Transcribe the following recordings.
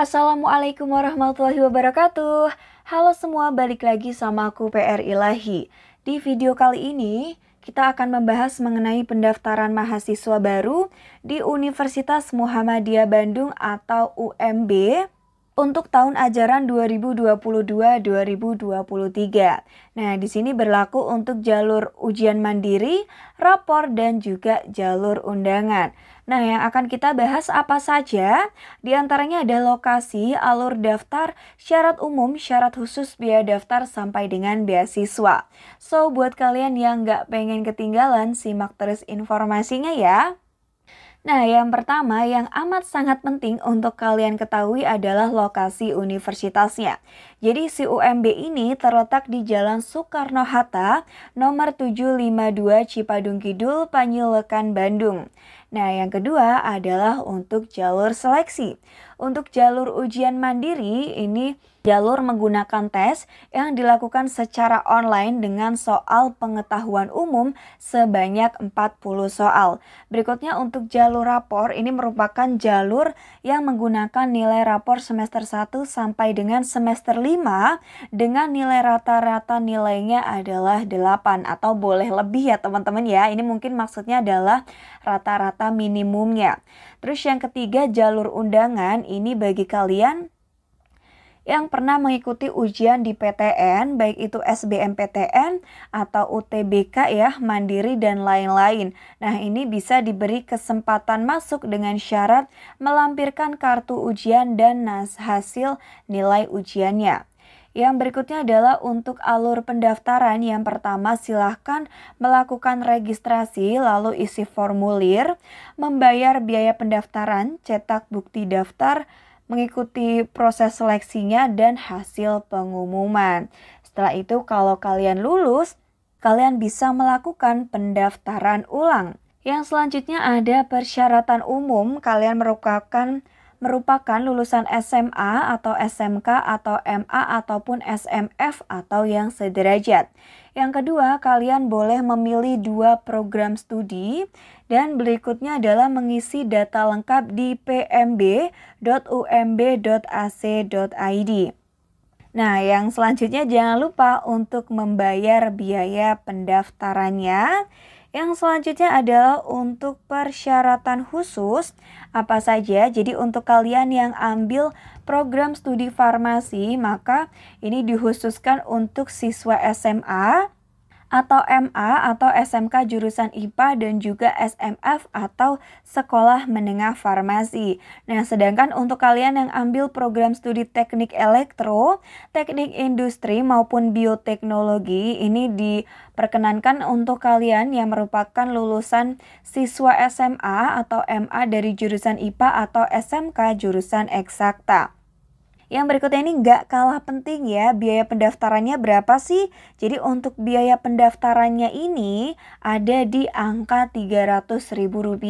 Assalamualaikum warahmatullahi wabarakatuh. Halo semua, balik lagi sama aku PR Ilahi. Di video kali ini, kita akan membahas mengenai pendaftaran mahasiswa baru di Universitas Muhammadiyah Bandung atau UMB untuk tahun ajaran 2022-2023. Nah, di sini berlaku untuk jalur ujian mandiri, rapor, dan juga jalur undangan. Nah, yang akan kita bahas apa saja? Di antaranya ada lokasi, alur daftar, syarat umum, syarat khusus biaya daftar, sampai dengan beasiswa. So, buat kalian yang nggak pengen ketinggalan, simak terus informasinya ya. Nah, yang pertama yang amat sangat penting untuk kalian ketahui adalah lokasi universitasnya. Jadi si UMB ini terletak di Jalan Soekarno-Hatta, nomor 752 Cipadung Kidul, Panyilekan, Bandung. Nah, yang kedua adalah untuk jalur seleksi. Untuk jalur ujian mandiri ini jalur menggunakan tes yang dilakukan secara online dengan soal pengetahuan umum sebanyak 40 soal. Berikutnya untuk jalur rapor, ini merupakan jalur yang menggunakan nilai rapor semester 1 sampai dengan semester 5 dengan nilai rata-rata nilainya adalah 8 atau boleh lebih ya teman-teman ya. Ini mungkin maksudnya adalah rata-rata minimumnya. Terus yang ketiga jalur undangan, ini bagi kalian yang pernah mengikuti ujian di PTN, baik itu SBMPTN atau UTBK ya, mandiri dan lain-lain. Nah, ini bisa diberi kesempatan masuk dengan syarat melampirkan kartu ujian dan hasil nilai ujiannya. Yang berikutnya adalah untuk alur pendaftaran. Yang pertama, silahkan melakukan registrasi, lalu isi formulir, membayar biaya pendaftaran, cetak bukti daftar, mengikuti proses seleksinya, dan hasil pengumuman. Setelah itu, kalau kalian lulus, kalian bisa melakukan pendaftaran ulang. Yang selanjutnya ada persyaratan umum. Kalian merupakan lulusan SMA atau SMK atau MA ataupun SMF atau yang sederajat. Yang kedua, kalian boleh memilih 2 program studi dan berikutnya adalah mengisi data lengkap di pmb.umb.ac.id. Nah, yang selanjutnya jangan lupa untuk membayar biaya pendaftarannya. Yang selanjutnya adalah untuk persyaratan khusus apa saja. Jadi untuk kalian yang ambil program studi farmasi, maka ini dikhususkan untuk siswa SMA atau MA atau SMK jurusan IPA dan juga SMF atau sekolah menengah farmasi. Nah, sedangkan untuk kalian yang ambil program studi teknik elektro, teknik industri maupun bioteknologi, ini diperkenankan untuk kalian yang merupakan lulusan siswa SMA atau MA dari jurusan IPA atau SMK jurusan eksakta. Yang berikutnya ini nggak kalah penting ya, biaya pendaftarannya berapa sih? Jadi untuk biaya pendaftarannya ini ada di angka Rp300.000.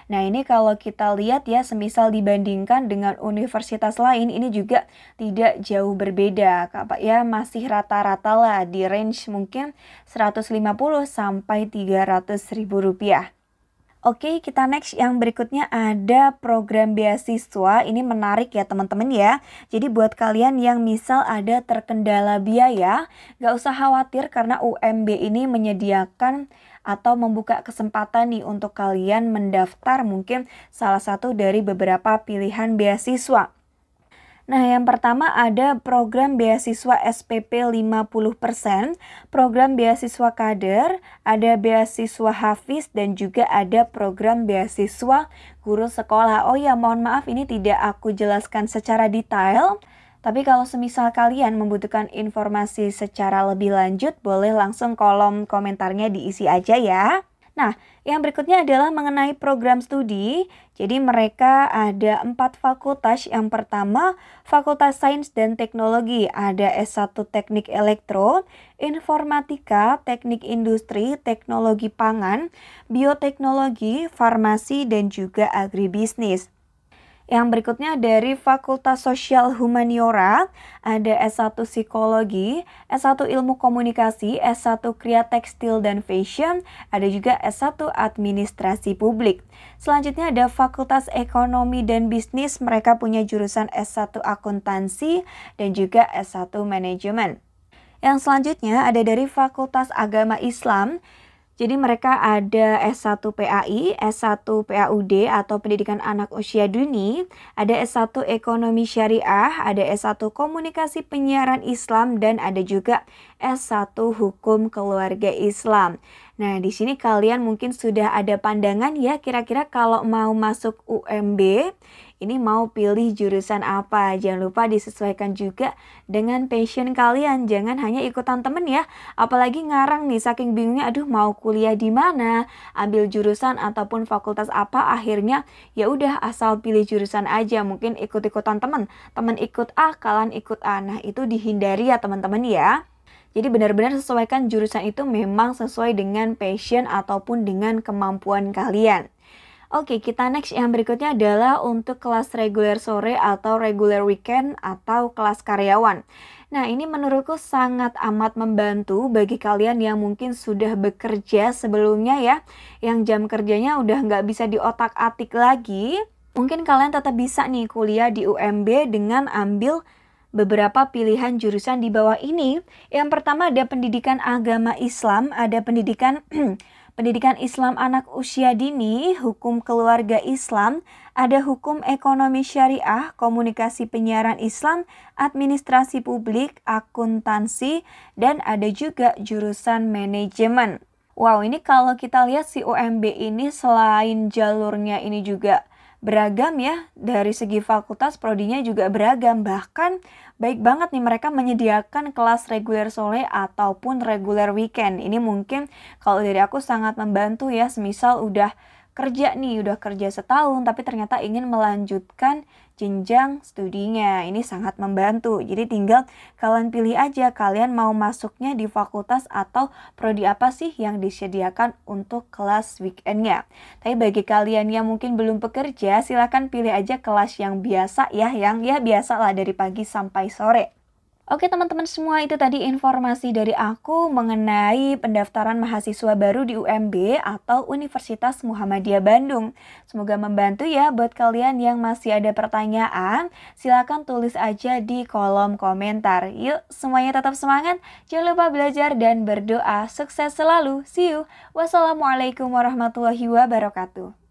Nah, ini kalau kita lihat ya, semisal dibandingkan dengan universitas lain, ini juga tidak jauh berbeda. Ya, masih rata-rata lah di range mungkin 150 sampai Rp300.000. Oke, kita next yang berikutnya ada program beasiswa. Ini menarik ya teman-teman ya. Jadi buat kalian yang misal ada terkendala biaya, gak usah khawatir karena UMB ini menyediakan atau membuka kesempatan nih untuk kalian mendaftar mungkin salah satu dari beberapa pilihan beasiswa. Nah, yang pertama ada program beasiswa SPP 50%, program beasiswa kader, ada beasiswa hafiz, dan juga ada program beasiswa guru sekolah. Oh ya, mohon maaf ini tidak aku jelaskan secara detail, tapi kalau semisal kalian membutuhkan informasi secara lebih lanjut, boleh langsung kolom komentarnya diisi aja ya. Nah, yang berikutnya adalah mengenai program studi. Jadi mereka ada 4 fakultas. Yang pertama, Fakultas Sains dan Teknologi. Ada S1 Teknik Elektro, Informatika, Teknik Industri, Teknologi Pangan, Bioteknologi, Farmasi, dan juga Agribisnis. Yang berikutnya dari Fakultas Sosial Humaniora, ada S1 Psikologi, S1 Ilmu Komunikasi, S1 Kria Tekstil dan Fashion, ada juga S1 Administrasi Publik. Selanjutnya ada Fakultas Ekonomi dan Bisnis, mereka punya jurusan S1 Akuntansi dan juga S1 Manajemen. Yang selanjutnya ada dari Fakultas Agama Islam. Jadi mereka ada S1 PAI, S1 PAUD atau Pendidikan Anak Usia Dini, ada S1 Ekonomi Syariah, ada S1 Komunikasi Penyiaran Islam, dan ada juga S1 Hukum Keluarga Islam. Nah, di sini kalian mungkin sudah ada pandangan ya, kira-kira kalau mau masuk UMB, ini mau pilih jurusan apa? Jangan lupa disesuaikan juga dengan passion kalian. Jangan hanya ikutan temen ya. Apalagi ngarang nih, saking bingungnya, aduh mau kuliah di mana, ambil jurusan ataupun fakultas apa, akhirnya ya udah asal pilih jurusan aja. Mungkin ikut-ikutan temen. Temen ikut A, kalian ikut A. Nah, itu dihindari ya teman-teman ya. Jadi benar-benar sesuaikan jurusan itu memang sesuai dengan passion ataupun dengan kemampuan kalian. Oke, kita next yang berikutnya adalah untuk kelas reguler sore atau regular weekend atau kelas karyawan. Nah, ini menurutku sangat amat membantu bagi kalian yang mungkin sudah bekerja sebelumnya ya, yang jam kerjanya udah nggak bisa diotak-atik lagi. Mungkin kalian tetap bisa nih kuliah di UMB dengan ambil beberapa pilihan jurusan di bawah ini. Yang pertama ada pendidikan agama Islam, ada pendidikan pendidikan Islam anak usia dini, hukum keluarga Islam, ada hukum ekonomi syariah, komunikasi penyiaran Islam, administrasi publik, akuntansi, dan ada juga jurusan manajemen. Wow, ini kalau kita lihat si UMB ini selain jalurnya ini juga beragam ya, dari segi fakultas prodinya juga beragam, bahkan baik banget nih mereka menyediakan kelas reguler sore ataupun reguler weekend. Ini mungkin kalau dari aku sangat membantu ya, semisal udah kerja nih, udah kerja setahun tapi ternyata ingin melanjutkan jenjang studinya. Ini sangat membantu. Jadi tinggal kalian pilih aja kalian mau masuknya di fakultas atau prodi apa sih yang disediakan untuk kelas weekendnya. Tapi bagi kalian yang mungkin belum bekerja, silahkan pilih aja kelas yang biasa ya, yang ya biasa lah dari pagi sampai sore. Oke teman-teman semua, itu tadi informasi dari aku mengenai pendaftaran mahasiswa baru di UMB atau Universitas Muhammadiyah Bandung. Semoga membantu ya buat kalian yang masih ada pertanyaan. Silakan tulis aja di kolom komentar. Yuk semuanya tetap semangat, jangan lupa belajar dan berdoa. Sukses selalu, see you. Wassalamualaikum warahmatullahi wabarakatuh.